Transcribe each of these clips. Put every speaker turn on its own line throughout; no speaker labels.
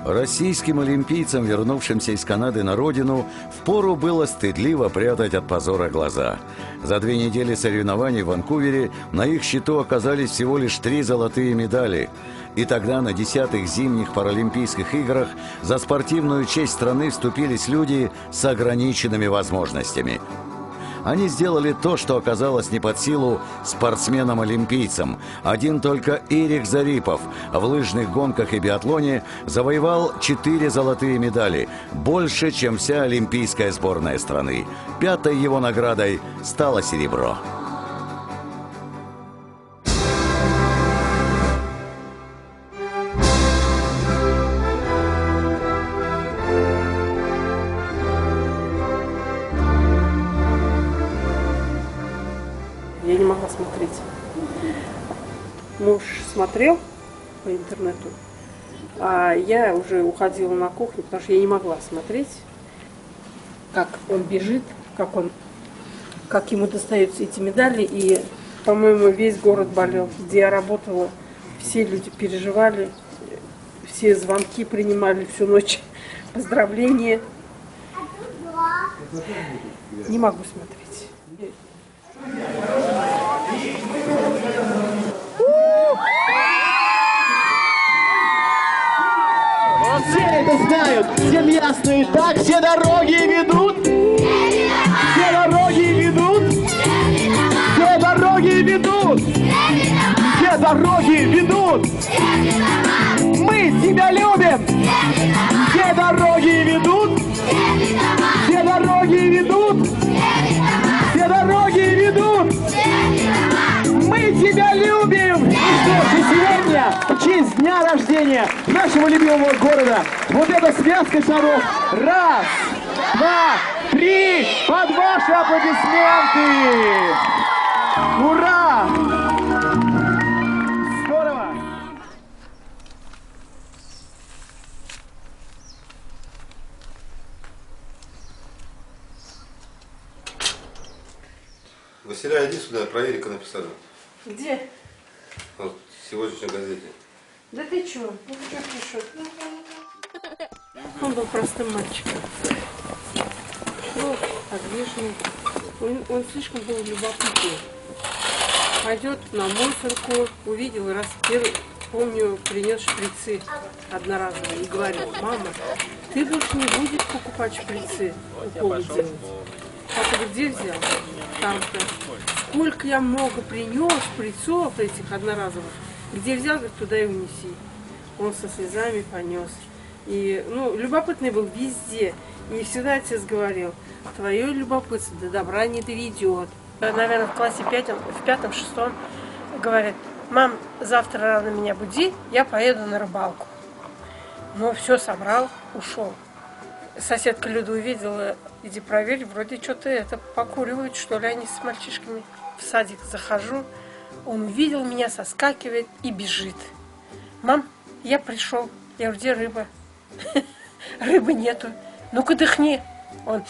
Российским олимпийцам, вернувшимся из Канады на родину, впору было стыдливо прятать от позора глаза. За 2 недели соревнований в Ванкувере на их счету оказались всего лишь 3 золотые медали. И тогда на 10-х зимних Паралимпийских играх за спортивную честь страны вступились люди с ограниченными возможностями. Они сделали то, что оказалось не под силу спортсменам-олимпийцам. Один только Ирик Зарипов в лыжных гонках и биатлоне завоевал 4 золотые медали, больше, чем вся олимпийская сборная страны. 5-й его наградой стало серебро.
Я не могла смотреть. Муж смотрел по интернету, а я уже уходила на кухню, потому что я не могла смотреть, как он бежит, как ему достаются эти медали. И, по-моему, весь город болел. Где я работала, все люди переживали, все звонки принимали всю ночь, поздравления. Не могу смотреть.
Все это знают, всем ясно и так, все дороги ведут, все дороги ведут, все дороги ведут, все дороги ведут. Мы тебя любим, все дороги ведут, все дороги ведут, все дороги ведут. Мы тебя любим! И что же сегодня, в честь дня рождения нашего любимого города, вот эта связка шаров. 1, 2, 3, под ваши аплодисменты! Ура! Здорово!
Василя, иди сюда, про Эрика написали.
Где?
Вот, в сегодняшней газете.
Да ты чё? Ну что пишут? Он был простым мальчиком. Ну, подвижный. Он слишком был любопытный. Пойдет на мусорку, увидел раз первый, помню, принес шприцы одноразовые и говорит: мама, ты больше не будешь покупать шприцы, уколы делать. Папа, где взял? Там-то. Сколько я много принес шприцов этих одноразовых. Где взял, говорит, туда и унеси. Он со слезами понес. И, ну, любопытный был везде. И всегда отец говорил: твое любопытство до добра не доведет. Наверное, в классе 5, в 5-6 говорит: мам, завтра рано меня буди, я поеду на рыбалку. Ну, все собрал, ушел. Соседка Люда увидела: иди проверь, вроде что-то это покуривают, что ли, они с мальчишками. В садик захожу, он увидел меня, соскакивает и бежит. Мам, я пришел. Я говорю: где рыба? Рыбы нету. Ну-ка дыхни. Он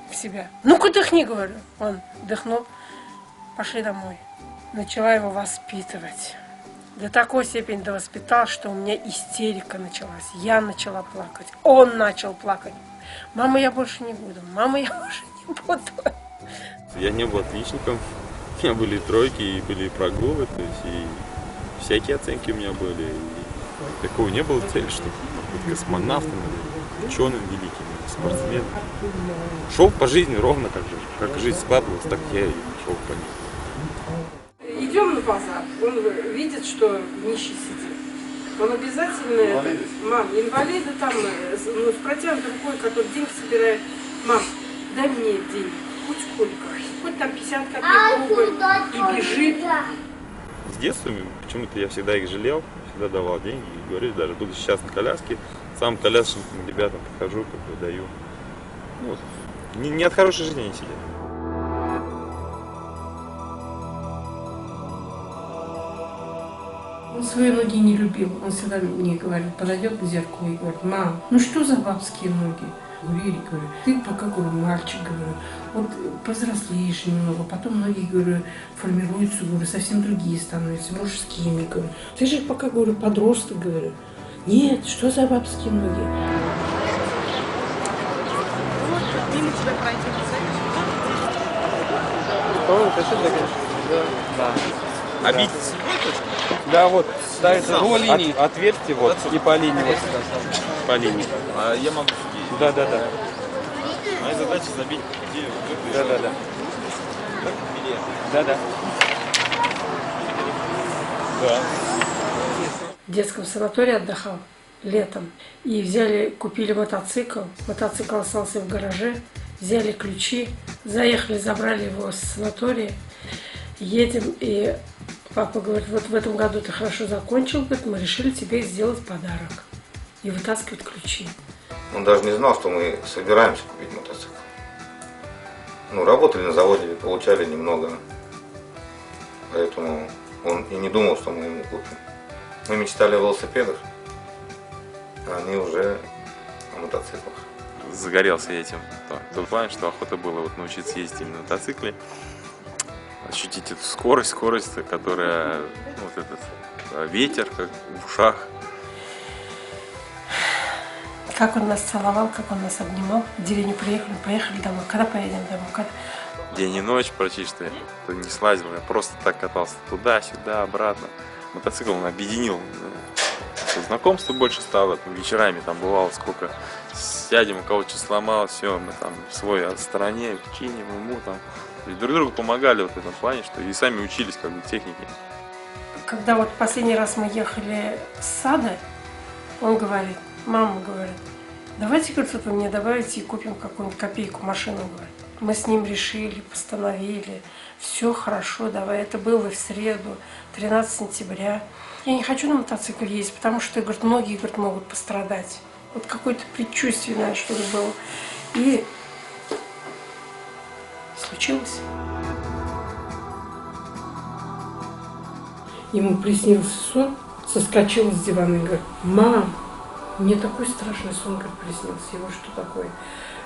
в себя. Ну-ка дыхни, говорю. Он дыхнул. Пошли домой. Начала его воспитывать. До такой степени довоспитал, что у меня истерика началась. Я начала плакать. Он начал плакать. Мама, я больше не буду. Мама, я больше не буду.
Я не был отличником. У меня были тройки, и были прогулы, то есть и всякие оценки у меня были. И такого не было цели, чтобы быть космонавтом, ученым великим, спортсменом. Шел по жизни ровно, как жизнь складывалась, так я и шел по ней.
Идем на базар, он видит, что нищий сидит. Он обязательно, мам, инвалиды там, ну, с протянутой рукой, который деньги собирает: мам, дай мне деньги, хоть сколько, хоть там 50 копеек, рубль, и бежит.
С детства почему-то я всегда их жалел, всегда давал деньги и говорю, даже буду сейчас на коляске, сам колясочникам ребятам подхожу, как бы даю. Ну, не от хорошей жизни они сидят.
Он свои ноги не любил. Он всегда мне говорит, подойдет к зеркалу и говорит: мам, ну что за бабские ноги? Говорю: Эрик, говорю, ты пока, говорю, мальчик, говорю, вот повзрослеешь немного, потом ноги, говорю, формируются, говорю, совсем другие становятся, мужскими, говорю. Ты же пока, говорю, подросток, говорю, Нет, что за бабские ноги?
Мимо тебя пройти.
Да.
Обидеть.
Да, вот ставится по линии. Отверстие вот и по линии. Вот сюда.
По линии. А я могу судить.
Да.
Моя задача забить идею.
Да.
В детском санатории отдыхал летом. И купили мотоцикл. Мотоцикл остался в гараже. Взяли ключи, заехали, забрали его с санатория. Едем, и папа говорит, вот в этом году ты хорошо закончил, говорит, мы решили тебе сделать подарок. И вытаскивают ключи.
Он даже не знал, что мы собираемся купить мотоцикл. Ну, работали на заводе, получали немного. Поэтому он и не думал, что мы ему купим. Мы мечтали о велосипедах, а они уже о мотоциклах.
Загорелся этим. В том плане, что охота было вот научиться ездить именно на мотоцикле, ощутить эту скорость, которая, вот этот ветер, как в ушах.
Как он нас целовал, как он нас обнимал. В деревню поехали домой. Когда поедем домой? Когда?
День и ночь практически не слазил, я просто так катался туда-сюда, обратно. Мотоцикл он объединил. Знакомство больше стало, вечерами там бывало сколько. Сядем, у кого-то что сломалось, все, мы там свой от стороне, чиним ему там. И друг другу помогали вот в этом плане, что и сами учились как бы технике.
Когда вот последний раз мы ехали с сада, он говорит, мама говорит, давайте, говорит, вот вы мне добавите и купим какую-нибудь копейку машину, говорит. Мы с ним решили, постановили, все хорошо, давай. Это было в среду, 13 сентября. Я не хочу на мотоцикле ездить, потому что, говорит, многие, говорит, могут пострадать. Вот какое-то предчувствие, наверное, что-то было. И случилось. Ему приснился сон, соскочил с дивана и говорит, мам, мне такой страшный сон, говорит, приснился. Его что такое?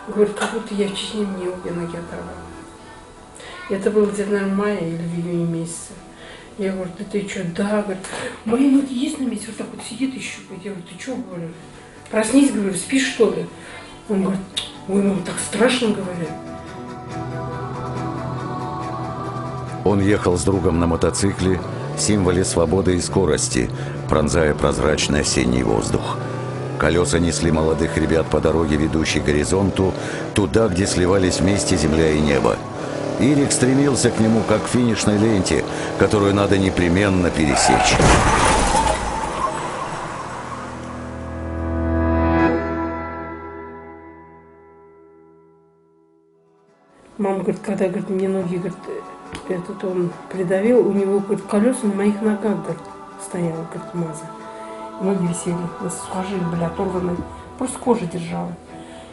Говорит, как будто я в Чечне, мне обе ноги оторвала. Это было где-то, наверное, в мае или в июне месяце. Я говорю, ты что? Да, говорит, мои ноги есть на месте, вот так вот сидит и щупает. Я говорю, ты что, говорю? Проснись, говорю, спишь, что ли? Он говорит, ой, мам, так страшно, говорю.
Он ехал с другом на мотоцикле, символе свободы и скорости, пронзая прозрачный осенний воздух. Колеса несли молодых ребят по дороге, ведущей к горизонту, туда, где сливались вместе земля и небо. Ирик стремился к нему, как к финишной ленте, которую надо непременно пересечь.
Мама говорит, когда, говорит, мне ноги, говорит, этот он придавил, у него, говорит, колеса на моих ногах, говорит, стояла, говорит, маза. Ноги висели, сухожилия были оторваны, просто кожа держала.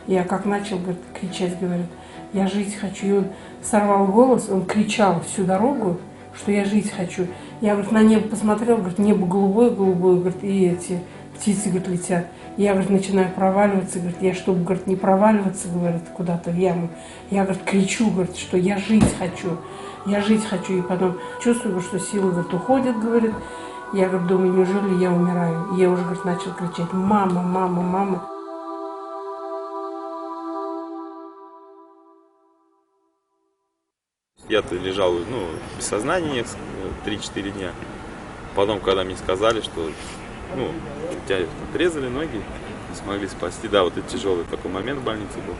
Я как начал, говорит, кричать, говорит, я жить хочу. И он сорвал голос, он кричал всю дорогу, что я жить хочу. Я, говорит, на небо посмотрел, говорит, небо голубое, говорит, и эти птицы, говорит, летят. Я, говорит, начинаю проваливаться, говорит, я, чтобы, говорит, не проваливаться, говорит, куда-то в яму, я, говорит, кричу, говорит, что я жить хочу. И потом чувствую, что силы, говорит, уходят, говорит. Я, говорит, думаю, неужели я умираю? И я уже, говорит, начал кричать, мама, мама, мама.
Я-то лежал, без сознания 3-4 дня. Потом, когда мне сказали, что, у тебя отрезали ноги, не смогли спасти. Да, вот это тяжелый такой момент в больнице был.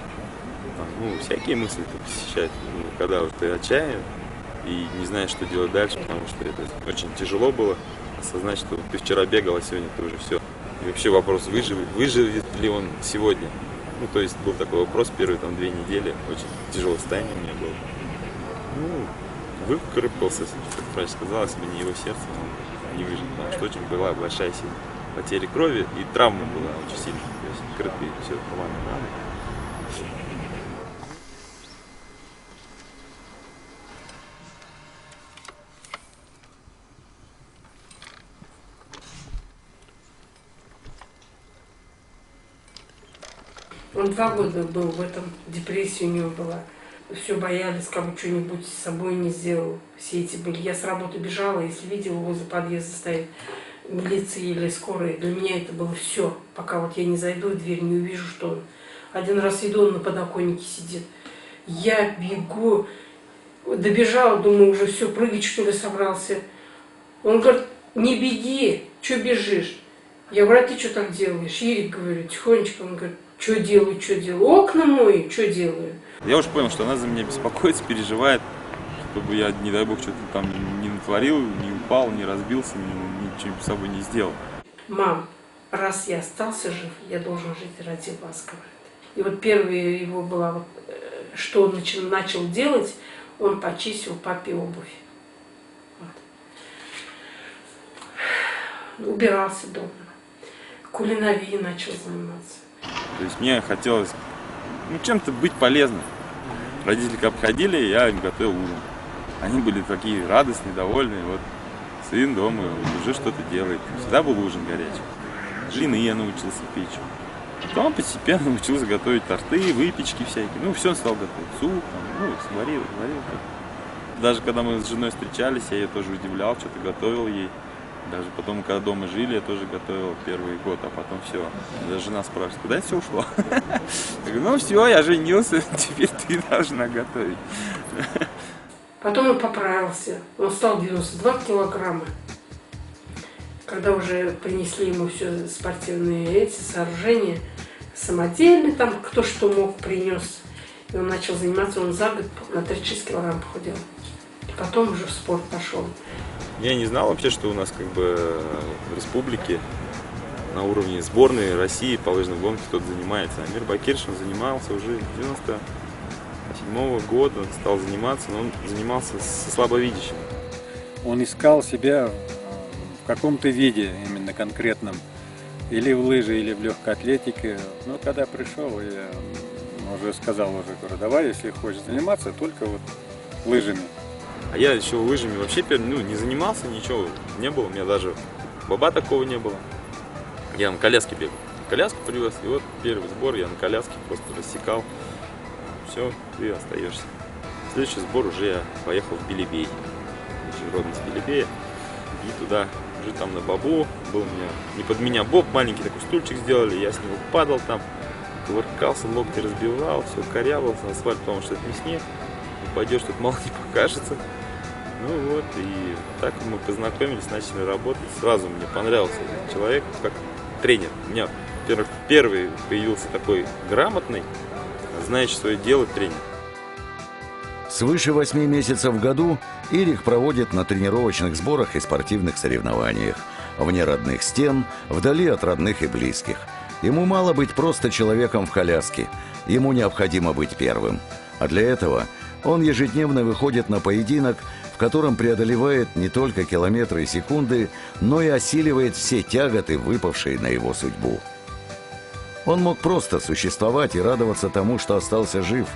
Там, всякие мысли посещают, когда вот ты отчаян и не знаешь, что делать дальше, потому что это очень тяжело было осознать, что ты вчера бегал, а сегодня ты уже все. И вообще вопрос, выживет ли он сегодня. То есть был такой вопрос, первые 2 недели, очень тяжелое состояние у меня было. Выкарабкался, как врач сказал, если бы не его сердце, он не выжил, потому что очень была большая сильная потеря крови, и травма была очень сильная, то есть крытые все рваные раны.
Он 2 года был в этом, депрессия у него была. Все боялись, как бы что-нибудь с собой не сделал. Все эти были. Я с работы бежала, если видела, возле подъезда стоит. милиции или скорой. Для меня это было все, пока вот я не зайду в дверь, не увижу, что он. Один раз иду, он на подоконнике сидит. Я бегу, добежала, думаю, уже все, прыгать что ли собрался. Он говорит, не беги, что бежишь? Я говорю, а ты что так делаешь? Ирик, говорю, тихонечко. Он говорит, что делаю, что делаю? Окна мои, что делаю?
Я уже понял, что она за меня беспокоится, переживает, чтобы я, не дай бог, что-то там не натворил, не упал, не разбился, ничего с собой не сделал.
Мам, раз я остался жив, я должен жить ради вас, говорит. И вот первая его была, вот, что он начал делать, он почистил папе обувь. Вот. Убирался дома. Кулинарией начал заниматься.
То есть мне хотелось чем-то быть полезным. Родители как обходили, я им готовил ужин. Они были такие радостные, довольные. Вот сын дома уже что-то делает. Всегда был ужин горячий. Блины я научился печь. Потом постепенно научился готовить торты, выпечки всякие. Ну, все стал готовить. Суп, сварил. Даже когда мы с женой встречались, я ее тоже удивлял, что-то готовил ей. Даже потом, когда дома жили, я тоже готовил первый год, а потом все. Даже жена спрашивает, куда все ушло? Я говорю, ну все, я женился, теперь ты должна готовить.
Потом он поправился. Он стал 92 килограмма. Когда уже принесли ему все спортивные эти сооружения, самодельные, там кто что мог принес. И он начал заниматься, он за год на 36 килограмм похудел. И потом уже в спорт пошел.
Я не знал вообще, что у нас как бы в республике на уровне сборной России по лыжной гонке кто-то занимается. Амир Бакиршин занимался уже с 97-го года, стал заниматься, но он занимался со слабовидящими.
Он искал себя в каком-то виде именно конкретном, или в лыжи, или в легкой атлетике. Но когда пришел, я уже сказал, говорю, давай, если хочешь заниматься, только вот лыжами.
А я еще лыжами вообще не занимался, ничего не было, у меня даже баба такого не было. Я на коляске бегал, коляску привез, и вот первый сбор я на коляске просто рассекал. Все, ты остаешься. Следующий сбор уже я поехал в Белебей, родом с Белебея, и туда, уже там на бабу, был у меня, не под меня боб, маленький такой стульчик сделали, я с него падал там, кувыркался, локти разбивал, все корябался на асфальт, потому что это не снег, упадешь, тут мало не покажется. Ну вот, и так мы познакомились, начали работать. Сразу мне понравился этот человек как тренер. У меня первый появился такой грамотный, знающий свое дело тренер.
Свыше 8 месяцев в году Ирик проводит на тренировочных сборах и спортивных соревнованиях. Вне родных стен, вдали от родных и близких. Ему мало быть просто человеком в коляске. Ему необходимо быть первым. А для этого он ежедневно выходит на поединок, в котором преодолевает не только километры и секунды, но и осиливает все тяготы, выпавшие на его судьбу. Он мог просто существовать и радоваться тому, что остался жив,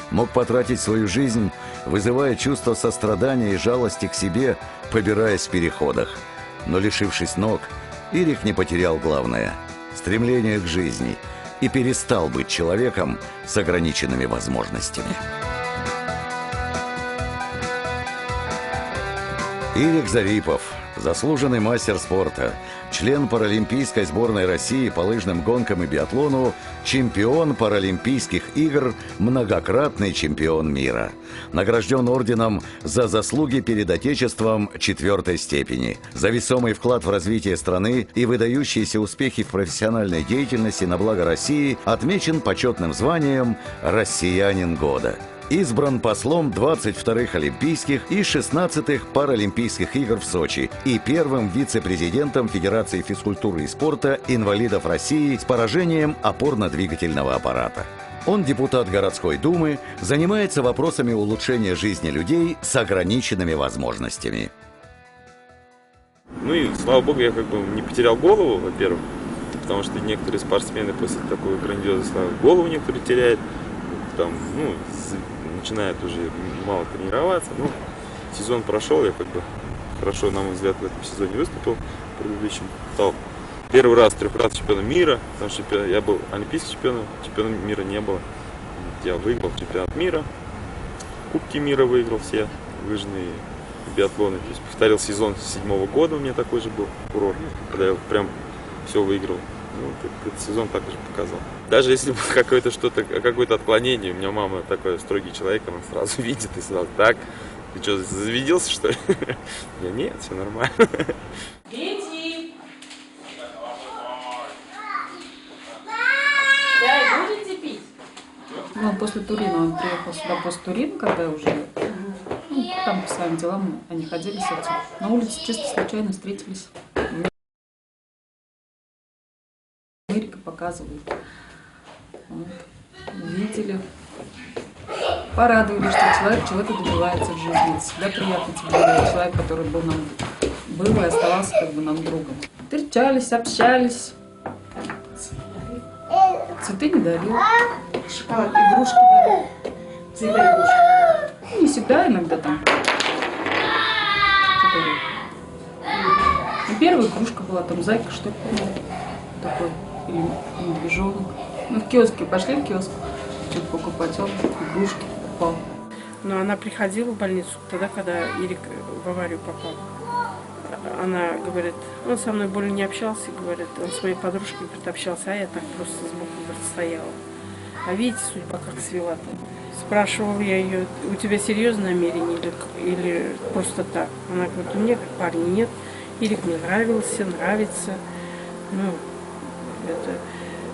мог потратить свою жизнь, вызывая чувство сострадания и жалости к себе, побираясь в переходах. Но, лишившись ног, Ирик не потерял главное – стремление к жизни, и перестал быть человеком с ограниченными возможностями. Ирик Зарипов, заслуженный мастер спорта, член паралимпийской сборной России по лыжным гонкам и биатлону, чемпион Паралимпийских игр, многократный чемпион мира. Награжден орденом за заслуги перед Отечеством 4-й степени, за весомый вклад в развитие страны и выдающиеся успехи в профессиональной деятельности на благо России, отмечен почетным званием «Россиянин года». Избран послом 22-х Олимпийских и 16-х Паралимпийских игр в Сочи и первым вице-президентом Федерации физкультуры и спорта инвалидов России с поражением опорно-двигательного аппарата. Он депутат городской думы, занимается вопросами улучшения жизни людей с ограниченными возможностями.
Ну и, слава богу, я как бы не потерял голову, во-первых, потому что некоторые спортсмены после такой грандиозной славы голову некоторые теряют, там, начинают уже мало тренироваться. Ну, сезон прошел, я как бы хорошо, на мой взгляд, в этом сезоне выступил в предыдущем. Стал первый раз трехкратным чемпионом мира, потому что я был олимпийским чемпионом мира не было. Я выиграл чемпионат мира, кубки мира выиграл все лыжные. биатлоны. То есть повторил сезон с 2007 года, у меня такой же был курорт, когда я прям все выиграл. Ну, этот сезон также показал. Даже если было какое-то отклонение, у меня мама такой строгий человек, она сразу видит и сразу: так, ты что, завиделся, что ли? Я: нет, все нормально.
Дети! Чай будете пить?
Ну, после Турина, он приехал сюда после Турина, когда уже, ну, там по своим делам они ходили с отцом. На улице чисто случайно встретились. Америка показывает. Вот. Увидели. Порадовали, что человек чего-то добивается в жизни. Это всегда приятно, тем более человек, который был и оставался как бы нам другом. Встречались, общались. Цветы не дарил.
Шоколад, игрушки дарил. Цветы, игрушки.
Ну, не всегда, иногда там. И первая игрушка была, там зайка, что ли, помню. Такой, или медвежонок. Мы в киоске пошли, в киоск, что-то покупать, он игрушки попал.
Но она приходила в больницу тогда, когда Ирик в аварию попал. Она говорит, он со мной более не общался, говорит, он с моей подружкой, говорит, общался, а я так просто сбоку, говорит, стояла. А видите, судьба как свела-то. Спрашивала я ее: у тебя серьезное намерение или просто так? Она говорит: у меня как парня нет, Ирик мне нравился, нравится. Ну, это...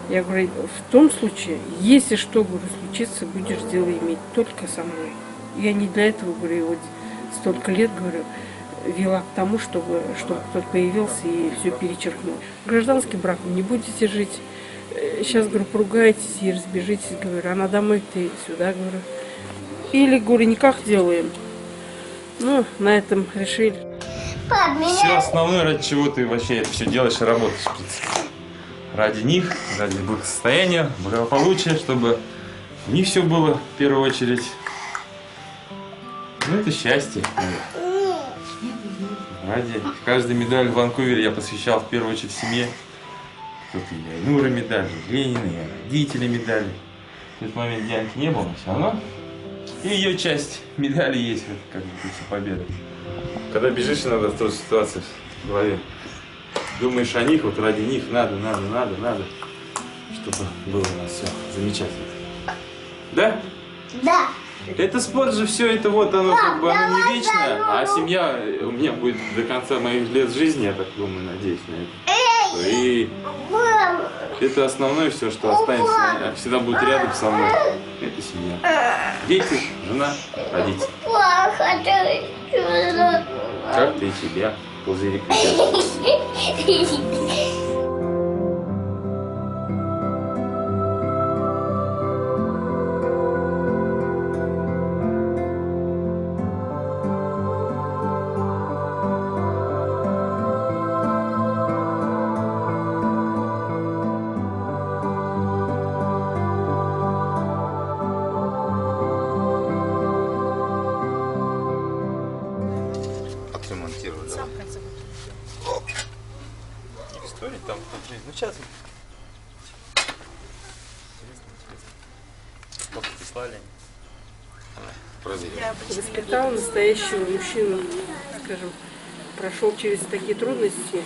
Я говорю, в том случае, если что, говорю, случится, будешь дело иметь только со мной. Я не для этого, говорю, вот столько лет, говорю, вела к тому, чтобы кто-то появился и все перечеркнул. Гражданский брак не будете жить. Сейчас, говорю, поругаетесь и разбежитесь, говорю, она домой, ты сюда, говорю. Или, говорю, никак делаем. Ну, на этом решили.
Все основное, ради чего ты вообще это все делаешь и работаешь, в принципе. Ради них, ради благосостояния, благополучия, чтобы у них все было в первую очередь. Ну, это счастье. Ради каждой медали в Ванкувере я посвящал в первую очередь семье. Тут и Айнура медаль, и Ленина, и родители медали. В этот момент Дианки не было, но все равно. И ее часть медали есть, это как бы победа. Когда бежишь иногда в той ситуации в голове, думаешь о них, вот ради них надо, чтобы было у нас все замечательно. Да?
Да.
Это спорт же, все это вот оно как бы оно не вечное, а семья у меня будет до конца моих лет жизни, я так думаю, надеюсь на это. И это основное все, что останется, всегда будет рядом со мной. Это семья. Дети, жена, родители. Как ты и тебя, пузырик.
Отремонтировали.
Сам в конце концов.
История там, ну сейчас. Сколько прислали?
Проверим.
Воспитал настоящего мужчину, скажем, прошел через такие трудности.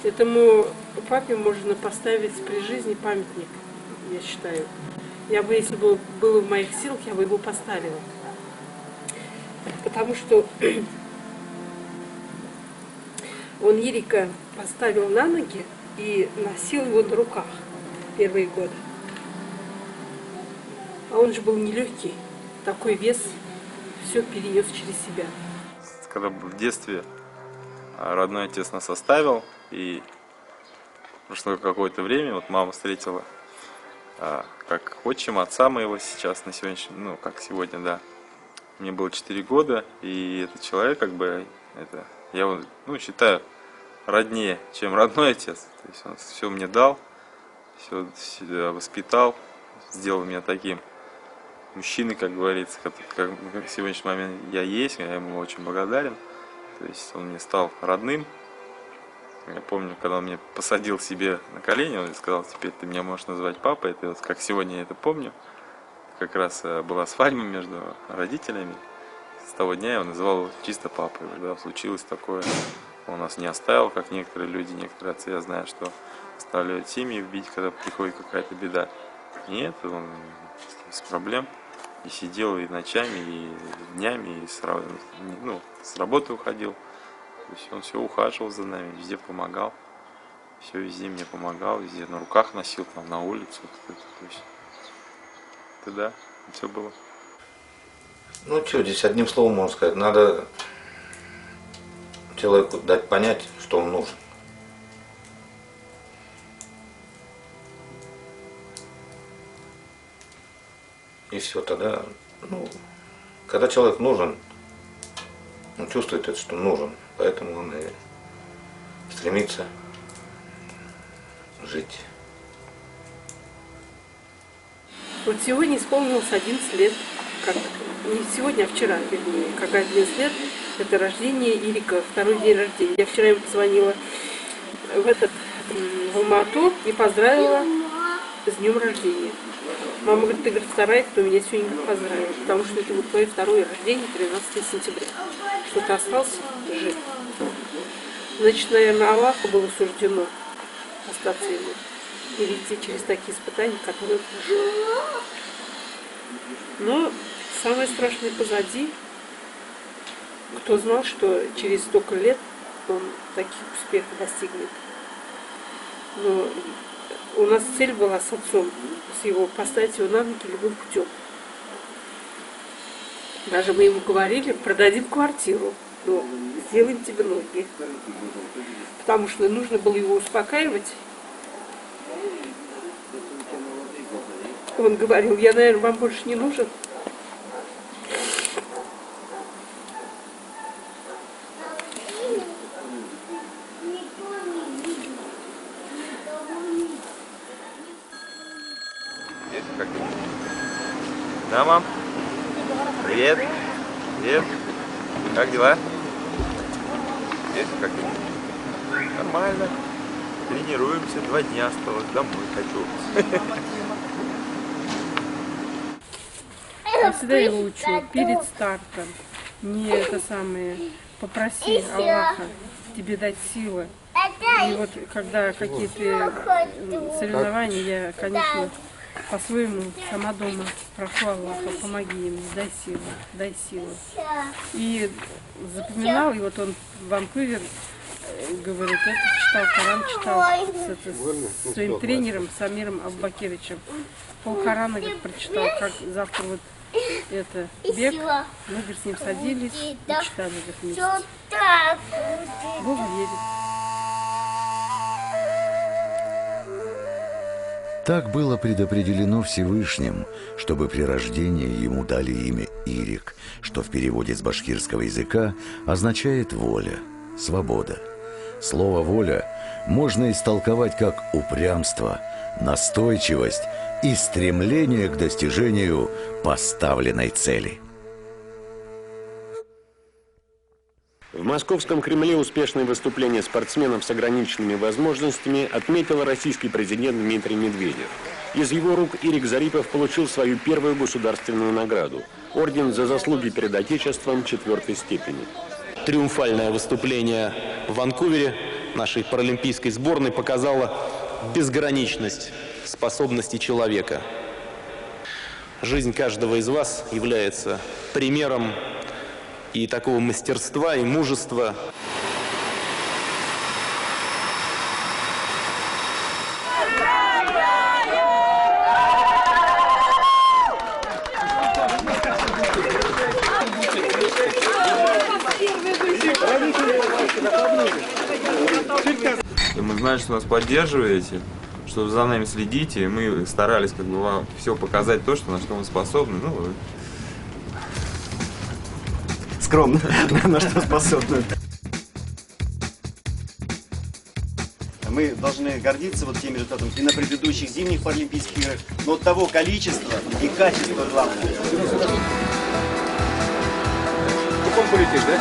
Этому папе можно поставить при жизни памятник, я считаю. Я бы, если бы было в моих силах, я бы его поставила. Потому что он Ирика поставил на ноги и носил его на руках первые годы. А он же был нелегкий, такой вес, все перенес через себя.
Когда был в детстве, родной отец нас оставил, и прошло какое-то время, вот мама встретила как отчим отца моего сейчас, на сегодняшний, ну, как сегодня, да. Мне было 4 года, и этот человек, как бы, это, я его, ну, считаю, роднее, чем родной отец. То есть он все мне дал, все воспитал, сделал меня таким мужчиной, как говорится, как в сегодняшний момент я есть, я ему очень благодарен. То есть он мне стал родным. Я помню, когда он меня посадил себе на колени, он сказал: теперь ты меня можешь назвать папой. Это вот как сегодня я это помню. Как раз была свадьба между родителями. того дня я его называл чисто папой. Да, случилось такое. Он нас не оставил, как некоторые люди, некоторые отцы, я знаю, что оставляют семьи бить, когда приходит какая-то беда. Нет, он без проблем и сидел и ночами, и днями, и с работы уходил. То есть он все ухаживал за нами, везде помогал. Все везде мне помогал, везде на руках носил, там, на улицу. То есть, это да, все было.
Ну что, здесь одним словом можно сказать, надо человеку дать понять, что он нужен. И все, тогда, когда человек нужен, он чувствует это, что нужен, поэтому он и стремится жить.
Вот сегодня исполнилось 11 лет, не сегодня, а вчера, вернее, как 11 лет, это рождение Ирика, второй день рождения. Я вчера ему позвонила в Алмату и поздравила с днем рождения. Мама говорит, ты, говорит, вторая, кто меня сегодня поздравил, потому что это вот твое второе рождение, 13 сентября, что ты остался жив. Значит, наверное, Аллаху было суждено остаться ему и идти через такие испытания, которые он прошел. Но самое страшное позади. Кто знал, что через столько лет он таких успехов достигнет. Но у нас цель была с отцом, с его поставить его на ноги любым путем. Даже мы ему говорили, продадим квартиру, но сделаем тебе ноги. Потому что нужно было его успокаивать. Он говорил, я, наверное, вам больше не нужен.
Да, мам? Привет. Привет. Как дела? Привет, как дела? Нормально. Тренируемся, 2 дня осталось. Домой хочу.
Я всегда его учу перед стартом. Не это самое. Попроси Аллаха тебе дать силы. И вот когда какие-то соревнования, я, конечно, по-своему сама дома прошу Аллаха, помоги ему, дай силу, дай силу. И запоминал, и вот он в Ванкувер, говорит, это читал, Коран читал с своим тренером Самиром Аббакевичем. Пол Корана, говорит, прочитал, как завтра вот это бег. Мы, говорит, с ним садились и читали, говорит, вместе. Бог верит.
Так было предопределено Всевышним, чтобы при рождении ему дали имя Ирик, что в переводе с башкирского языка означает «воля», «свобода». Слово «воля» можно истолковать как упрямство, настойчивость и стремление к достижению поставленной цели.
В московском Кремле успешное выступление спортсменов с ограниченными возможностями отметил российский президент Дмитрий Медведев. Из его рук Ирик Зарипов получил свою первую государственную награду – орден за заслуги перед Отечеством 4-й степени.
Триумфальное выступление в Ванкувере нашей паралимпийской сборной показало безграничность способностей человека. Жизнь каждого из вас является примером и такого мастерства, и мужества.
И мы знаем, что нас поддерживаете, что за нами следите, и мы старались как бы вам все показать то, на что мы способны. Ну,
скромно, на что способны. Мы должны гордиться вот теми результатами и на предыдущих зимних паралимпийских играх, но от того количества и качества главное.
Купом полетишь, да?